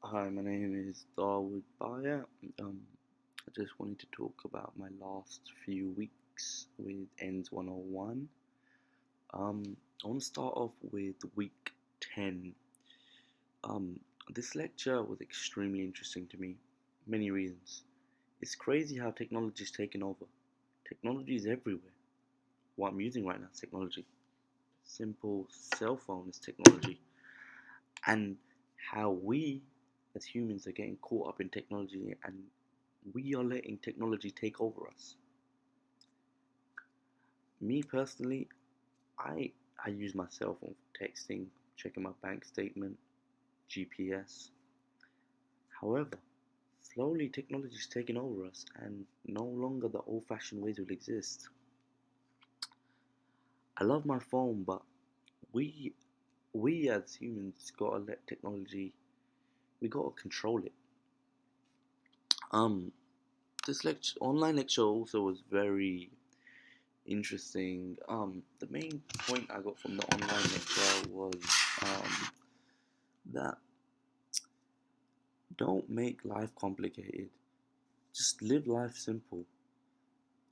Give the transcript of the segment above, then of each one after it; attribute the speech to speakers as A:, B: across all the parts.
A: Hi, my name is Darwood Baya. Um, I just wanted to talk about my last few weeks with ENDS 101. I want to start off with week 10. Um, this lecture was extremely interesting to me. Many reasons. It's crazy how technology is taking over. Technology is everywhere. What I'm using right now is technology. Simple cell phone is technology. And how we as humans are getting caught up in technology and we are letting technology take over us. Me personally, I use my cell phone for texting, checking my bank statement, GPS. However, slowly technology is taking over us and no longer the old-fashioned ways will exist. I love my phone, but we we as humans gotta let technology, we gotta control it. Um, this online lecture also was very interesting. The main point I got from the online lecture was um, that don't make life complicated. Just live life simple.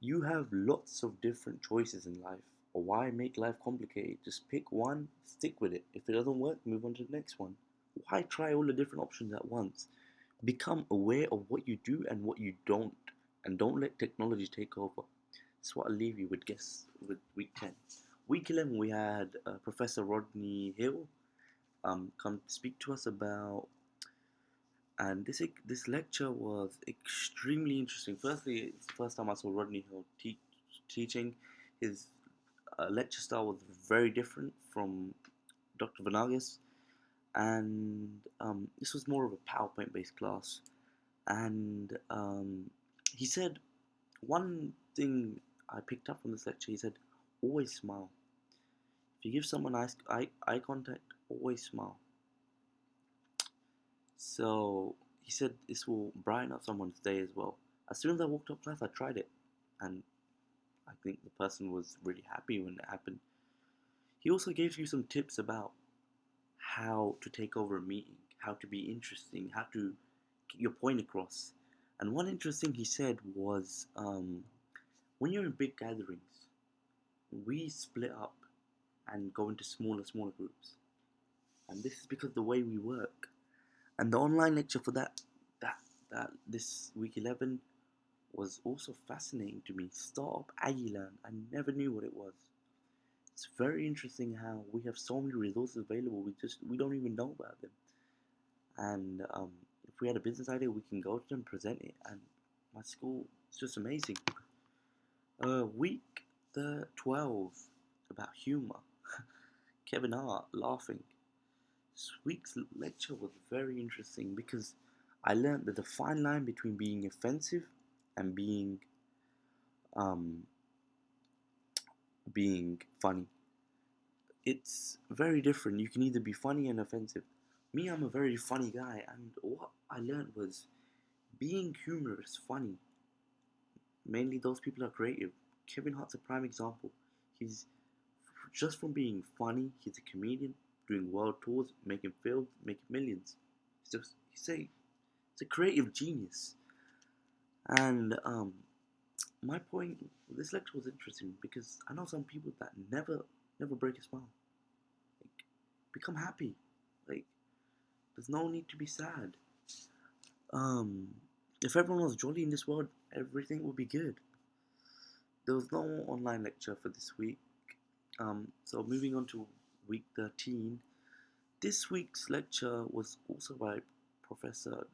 A: You have lots of different choices in life. Or why make life complicated? Just pick one, stick with it. If it doesn't work, move on to the next one. Why try all the different options at once? Become aware of what you do and what you don't, and don't let technology take over. That's what I'll leave you with. Guess with week 10. Week 11, we had Professor Rodney Hill come speak to us about, and this lecture was extremely interesting. Firstly, it's the first time I saw Rodney Hill teaching. His lecture style was very different from Dr. Vanagas, and this was more of a PowerPoint based class. And he said one thing I picked up from this lecture. He said, always smile. If you give someone eye contact, always smile. So he said this will brighten up someone's day as well. As soon as I walked up class, I tried it, and I think the person was really happy when it happened. He also gave you some tips about how to take over a meeting, how to be interesting, how to get your point across. And one interesting he said was when you're in big gatherings, we split up and go into smaller groups. And this is because the way we work. And the online lecture for that that this week 11 was also fascinating to me. Startup Agilan, I never knew what it was. It's very interesting how we have so many resources available. We don't even know about them. And if we had a business idea, we can go to them, present it, and my school is just amazing. Week the 12 about humor. Kevin Hart laughing. This week's lecture was very interesting because I learned that the fine line between being offensive and um, being funny. It's very different. You can either be funny and offensive. Me, I'm a very funny guy, and what I learned was being humorous, funny. Mainly, those people are creative. Kevin Hart's a prime example. He's just from being funny. He's a comedian, doing world tours, making films, making millions. He's a creative genius. And my point, this lecture was interesting because I know some people that never break a smile. Like, become happy. Like, there's no need to be sad. Um, if everyone was jolly in this world, everything would be good. There was no online lecture for this week. So moving on to week 13, this week's lecture was also by Professor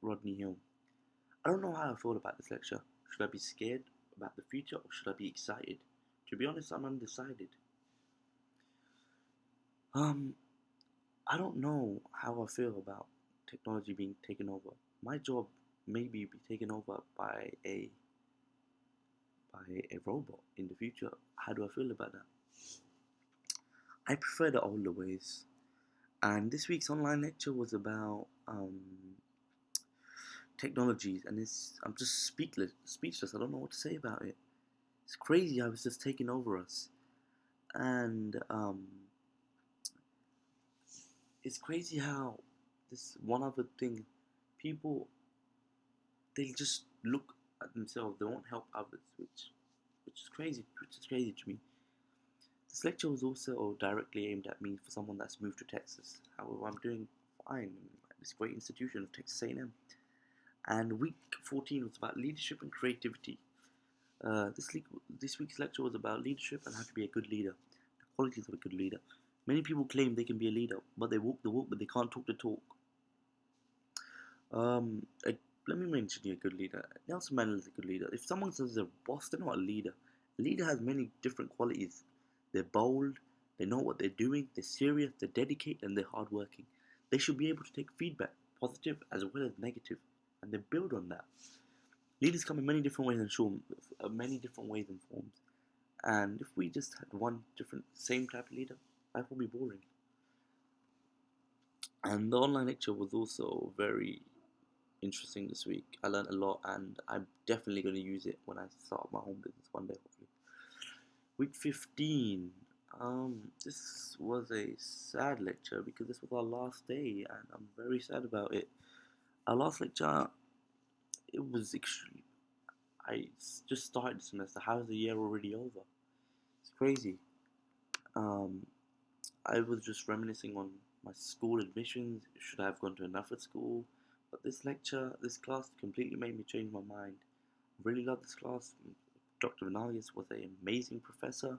A: Rodney Hill. I don't know how I feel about this lecture. Should I be scared about the future or should I be excited? To be honest, I'm undecided. Um, I don't know how I feel about technology being taken over. My job maybe be taken over by a robot in the future. How do I feel about that? I prefer the older ways. And this week's online lecture was about technologies, and I'm just speechless. I don't know what to say about it. It's crazy how it's just taking over us, and it's crazy how this one other thing, people, they just look at themselves. They won't help others, which is crazy. Which is crazy to me. This lecture was also directly aimed at me for someone that's moved to Texas. However, I'm doing fine at this great institution of Texas A&M. And week 14 was about leadership and creativity. Uh, this, this week's lecture was about leadership and how to be a good leader, the qualities of a good leader. Many people claim they can be a leader, but they walk the walk, but they can't talk the talk. Um, a, Let me mention you a good leader. Nelson Mandela is a good leader. If someone says they're a boss, they're not a leader. A leader has many different qualities. They're bold, they know what they're doing, they're serious, they're dedicated, and they're hardworking. They should be able to take feedback, positive as well as negative, and they build on that. Leaders come in many different ways and many different ways and forms. And if we just had one different, same type of leader, life would be boring. And the online lecture was also very interesting this week. I learned a lot, and I'm definitely going to use it when I start my home business one day, hopefully. Week 15. This was a sad lecture because this was our last day, and I'm very sad about it. Our last lecture, it was extreme. Just started the semester. How is the year already over? It's crazy. Um, I was just reminiscing on my school admissions. Should I have gone to another school? But this class completely made me change my mind. I really loved this class. Dr. Vinalius was an amazing professor.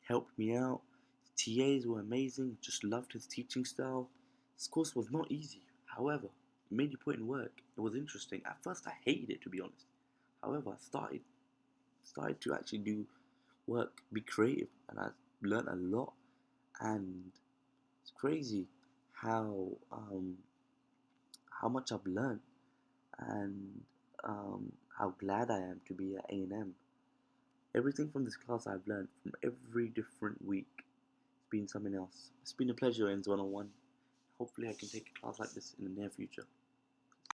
A: He helped me out. His TAs were amazing. Just loved his teaching style. This course was not easy. However, it made you put in work. It was interesting. At first, I hated it, to be honest. However, I started to actually do work, be creative, and I learned a lot. And it's crazy how um, how much I've learned, and how glad I am to be at A&M. Everything from this class I've learned from every different week. It's been something else. It's been a pleasure, Ends 101. Hopefully, I can take a class like this in the near future.